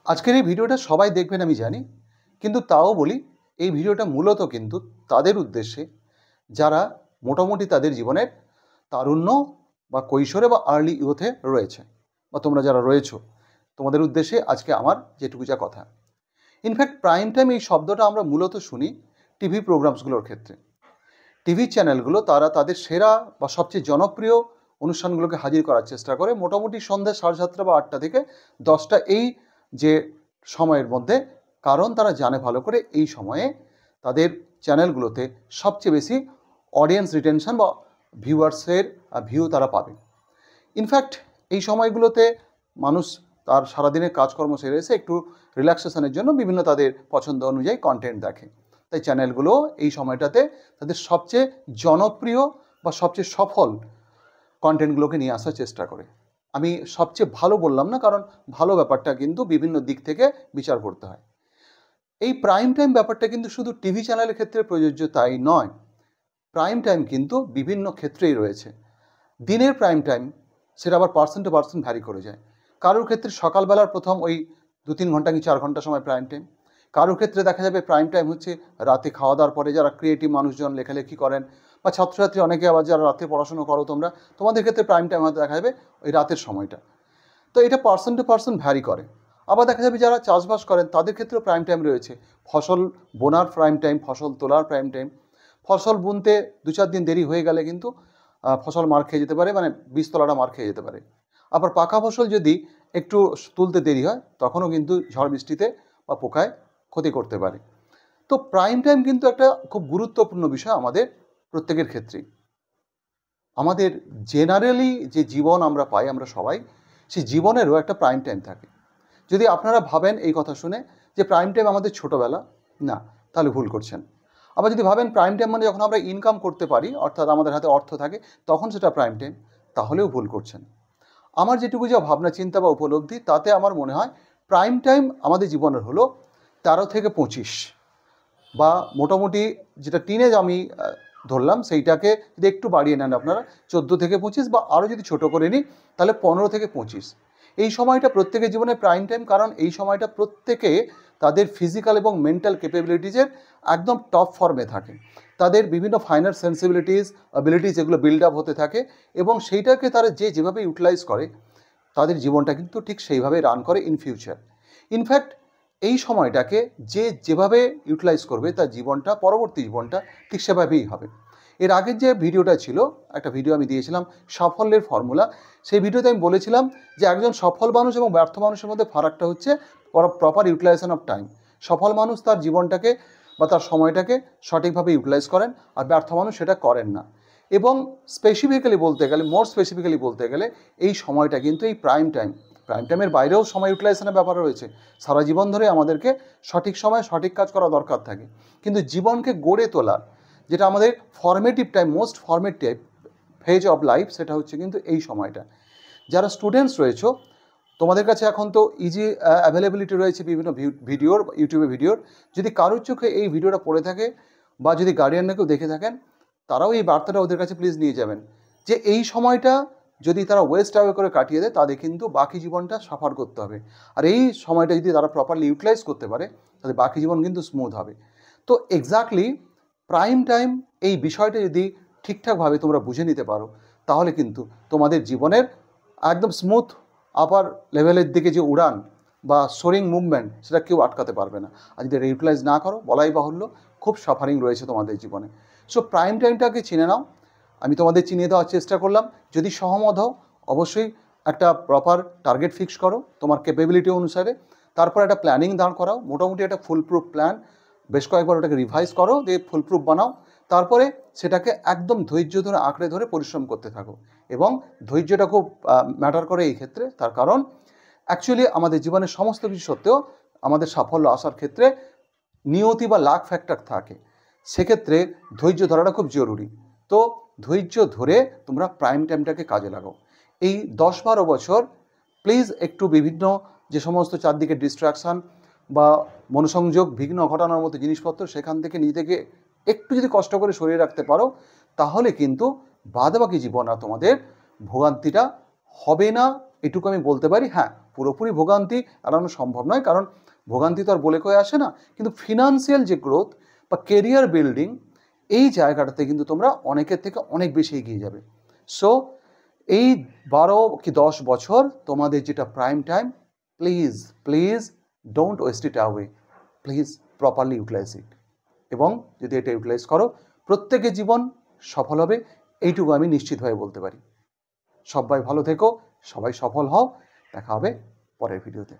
আজকের এই ভিডিওটা সবাই দেখবেন আমি জানি, কিন্তু তাও বলি এই ভিডিওটা মূলত কিন্তু তাদের উদ্দেশ্যে যারা মোটামুটি তাদের জীবনের তারুণ্য বা কৈশোরে বা আর্লি ইউথে রয়েছে, বা তোমরা যারা রয়েছো তোমাদের উদ্দেশ্যে আজকে আমার যেটুকু যা কথা। ইনফ্যাক্ট প্রাইম টাইম এই শব্দটা আমরা মূলত শুনি টিভি প্রোগ্রামসগুলোর ক্ষেত্রে। টিভি চ্যানেলগুলো তারা তাদের সেরা বা সবচেয়ে জনপ্রিয় অনুষ্ঠানগুলোকে হাজির করার চেষ্টা করে মোটামুটি সন্ধ্যা 7:30 বা 8টা থেকে 10টা, এই যে সময়ের মধ্যে। কারণ তারা জানে ভালো করে এই সময়ে তাদের চ্যানেলগুলোতে সবচেয়ে বেশি অডিয়েন্স রিটেনশন বা ভিউয়ার্সের ভিউ তারা পাবে। ইনফ্যাক্ট এই সময়গুলোতে মানুষ তার সারাদিনের কাজকর্ম সেরে এসে একটু রিল্যাক্সেশনের জন্য বিভিন্ন তাদের পছন্দ অনুযায়ী কন্টেন্ট দেখে। তাই চ্যানেলগুলো এই সময়টাতে তাদের সবচেয়ে জনপ্রিয় বা সবচেয়ে সফল কন্টেন্টগুলোকে নিয়ে আসার চেষ্টা করে। আমি সবচেয়ে ভালো বললাম না, কারণ ভালো ব্যাপারটা কিন্তু বিভিন্ন দিক থেকে বিচার করতে হয়। এই প্রাইম টাইম ব্যাপারটা কিন্তু শুধু টিভি চ্যানেলের ক্ষেত্রে প্রযোজ্য তাই নয়, প্রাইম টাইম কিন্তু বিভিন্ন ক্ষেত্রেই রয়েছে। দিনের প্রাইম টাইম সেটা আবার পার্সন টু পার্সন ভ্যারি করে যায়। কারোর ক্ষেত্রে সকালবেলার প্রথম ওই 2-3 ঘন্টা কি 4 ঘন্টা সময় প্রাইম টাইম। কারোর ক্ষেত্রে দেখা যাবে প্রাইম টাইম হচ্ছে রাতে খাওয়া দাওয়ার পরে যারা ক্রিয়েটিভ মানুষজন লেখালেখি করেন, বা ছাত্রছাত্রী অনেকে আবার যারা রাতে পড়াশুনো করো তোমরা, তোমাদের ক্ষেত্রে প্রাইম টাইম হয়তো দেখা যাবে ওই রাতের সময়টা। তো এটা পার্সন টু পার্সন ভ্যারি করে। আবার দেখা যাবে যারা চাষবাস করেন তাদের ক্ষেত্রেও প্রাইম টাইম রয়েছে। ফসল বোনার প্রাইম টাইম, ফসল তোলার প্রাইম টাইম। ফসল বুনতে 2-4 দিন দেরি হয়ে গেলে কিন্তু ফসল মার খেয়ে যেতে পারে, মানে বীজতলাটা মার খেয়ে যেতে পারে। আবার পাকা ফসল যদি একটু তুলতে দেরি হয় তখনও কিন্তু ঝড় বৃষ্টিতে বা পোকায় ক্ষতি করতে পারে। তো প্রাইম টাইম কিন্তু একটা খুব গুরুত্বপূর্ণ বিষয় আমাদের প্রত্যেকের ক্ষেত্রেই। আমাদের জেনারেলি যে জীবন আমরা পাই আমরা সবাই, সেই জীবনেরও একটা প্রাইম টাইম থাকে। যদি আপনারা ভাবেন এই কথা শুনে যে প্রাইম টাইম আমাদের ছোটোবেলা, না, তাহলে ভুল করছেন। আবার যদি ভাবেন প্রাইম টাইম মানে যখন আমরা ইনকাম করতে পারি, অর্থাৎ আমাদের হাতে অর্থ থাকে, তখন সেটা প্রাইম টাইম, তাহলেও ভুল করছেন। আমার যেটুকু যা ভাবনা চিন্তা বা উপলব্ধি, তাতে আমার মনে হয় প্রাইম টাইম আমাদের জীবনের হলো 13 থেকে 25, বা মোটামুটি যেটা টিনেজ আমি ধরলাম সেইটাকে যদি একটু বাড়িয়ে নেন আপনারা 14 থেকে 25, বা আরও যদি ছোটো করে নিই তাহলে 15 থেকে 25। এই সময়টা প্রত্যেকের জীবনে প্রাইম টাইম, কারণ এই সময়টা প্রত্যেকে তাদের ফিজিক্যাল এবং মেন্টাল ক্যাপাবিলিটিজের একদম টপ ফর্মে থাকে। তাদের বিভিন্ন ফাইনাল সেন্সিবিলিটিস, অ্যাবিলিটিস এগুলো বিল্ড আপ হতে থাকে, এবং সেইটাকে তারা যেভাবে ইউটিলাইজ করে তাদের জীবনটা কিন্তু ঠিক সেইভাবে রান করে ইন ফিউচার। ইনফ্যাক্ট এই সময়টাকে যেভাবে ইউটিলাইজ করবে তার জীবনটা, পরবর্তী জীবনটা ঠিক সেভাবেই হবে। এর আগের যে ভিডিওটা ছিল, একটা ভিডিও আমি দিয়েছিলাম সাফল্যের ফর্মুলা। সেই ভিডিওতে আমি বলেছিলাম যে একজন সফল মানুষ এবং ব্যর্থ মানুষের মধ্যে ফারাকটা হচ্ছে প্রপার ইউটিলাইজেশন অফ টাইম। সফল মানুষ তার জীবনটাকে বা তার সময়টাকে সঠিকভাবে ইউটিলাইজ করেন, আর ব্যর্থ মানুষ সেটা করেন না। এবং স্পেসিফিক্যালি বলতে গেলে, মোর স্পেসিফিক্যালি বলতে গেলে, এই সময়টা কিন্তু এই প্রাইম টাইমের বাইরেও সময় ইউটিলাইজেশনের ব্যাপার রয়েছে। সারা জীবন ধরে আমাদেরকে সঠিক সময়ে সঠিক কাজ করা দরকার থাকে, কিন্তু জীবনকে গড়ে তোলার যেটা আমাদের formative time, most formative phase of life, সেটা হচ্ছে কিন্তু এই সময়টা। যারা স্টুডেন্টস রয়েছে তোমাদের কাছে এখন তো ইজি অ্যাভেলেবিলিটি রয়েছে বিভিন্ন ভিডিওর, ইউটিউবে ভিডিওর। যদি কারোর চোখে এই ভিডিওটা পড়ে থাকে, বা যদি গার্ডিয়ানরা কেউ দেখে থাকেন, তারাও এই বার্তাটা ওদের কাছে প্লিজ নিয়ে যাবেন যে এই সময়টা যদি তারা ওয়েস্ট আওয়ে করে কাটিয়ে দেয় তাদের কিন্তু বাকি জীবনটা সাফার করতে হবে। আর এই সময়টা যদি তারা প্রপারলি ইউটিলাইজ করতে পারে তাদের বাকি জীবন কিন্তু স্মুথ হবে। তো এক্স্যাক্টলি প্রাইম টাইম এই বিষয়টা যদি ঠিকঠাকভাবে তোমরা বুঝে নিতে পারো, তাহলে কিন্তু তোমাদের জীবনের একদম স্মুথ আপার লেভেলের দিকে যে উড়ান বা সোরিং মুভমেন্ট, সেটা কেউ আটকাতে পারবে না। আর যদি ইউটিলাইজ না করো, বলাই বাহুল্য খুব সাফারিং রয়েছে তোমাদের জীবনে। সো প্রাইম টাইমটাকে চিনে নাও। আমি তোমাদের চিনিয়ে দেওয়ার চেষ্টা করলাম। যদি সহমত হও, অবশ্যই একটা প্রপার টার্গেট ফিক্স করো তোমার ক্যাপাবিলিটি অনুসারে, তারপর একটা প্ল্যানিং দাঁড় করাও, মোটামুটি একটা ফুলপ্রুফ প্ল্যান, বেশ কয়েকবার ওটাকে রিভাইজ করো, দিয়ে ফুলপ্রুফ বানাও। তারপরে সেটাকে একদম ধৈর্য ধরে আঁকড়ে ধরে পরিশ্রম করতে থাকো। এবং ধৈর্যটা খুব ম্যাটার করে এই ক্ষেত্রে, তার কারণ অ্যাকচুয়ালি আমাদের জীবনের সমস্ত কিছু সত্ত্বেও আমাদের সাফল্য আসার ক্ষেত্রে নিয়তি বা লাক ফ্যাক্টর থাকে। সেক্ষেত্রে ধৈর্য ধরাটা খুব জরুরি। তো ধৈর্য ধরে তোমরা প্রাইম টাইমটাকে কাজে লাগাও। এই 10-12 বছর প্লিজ একটু বিভিন্ন যে সমস্ত চারদিকে ডিস্ট্র্যাকশান বা মনোসংযোগ বিঘ্ন ঘটানোর মতো জিনিসপত্র, সেখান থেকে নিজেকে একটু যদি কষ্ট করে সরিয়ে রাখতে পারো, তাহলে কিন্তু বাদবাকি জীবন আর তোমাদের ভোগান্তিটা হবে না, এটুকু আমি বলতে পারি। হ্যাঁ, পুরোপুরি ভোগান্তি এড়ানো সম্ভব নয়, কারণ ভোগান্তি তো আর বলে কয়ে আসে না, কিন্তু ফিনান্সিয়াল যে গ্রোথ বা কেরিয়ার বিল্ডিং, এই জায়গাটাতে কিন্তু তোমরা অনেকের থেকে অনেক বেশি এগিয়ে যাবে। সো এই 12 কি 10 বছর তোমাদের যেটা prime time, please please don't waste it away, please properly utilise it. এবং যদি এটা ইউটিলাইজ করো, প্রত্যেকের জীবন সফল হবে, এইটুকু আমি নিশ্চিতভাবে বলতে পারি। সবাই ভালো থেকো, সবাই সফল হও, দেখা হবে পরের ভিডিওতে।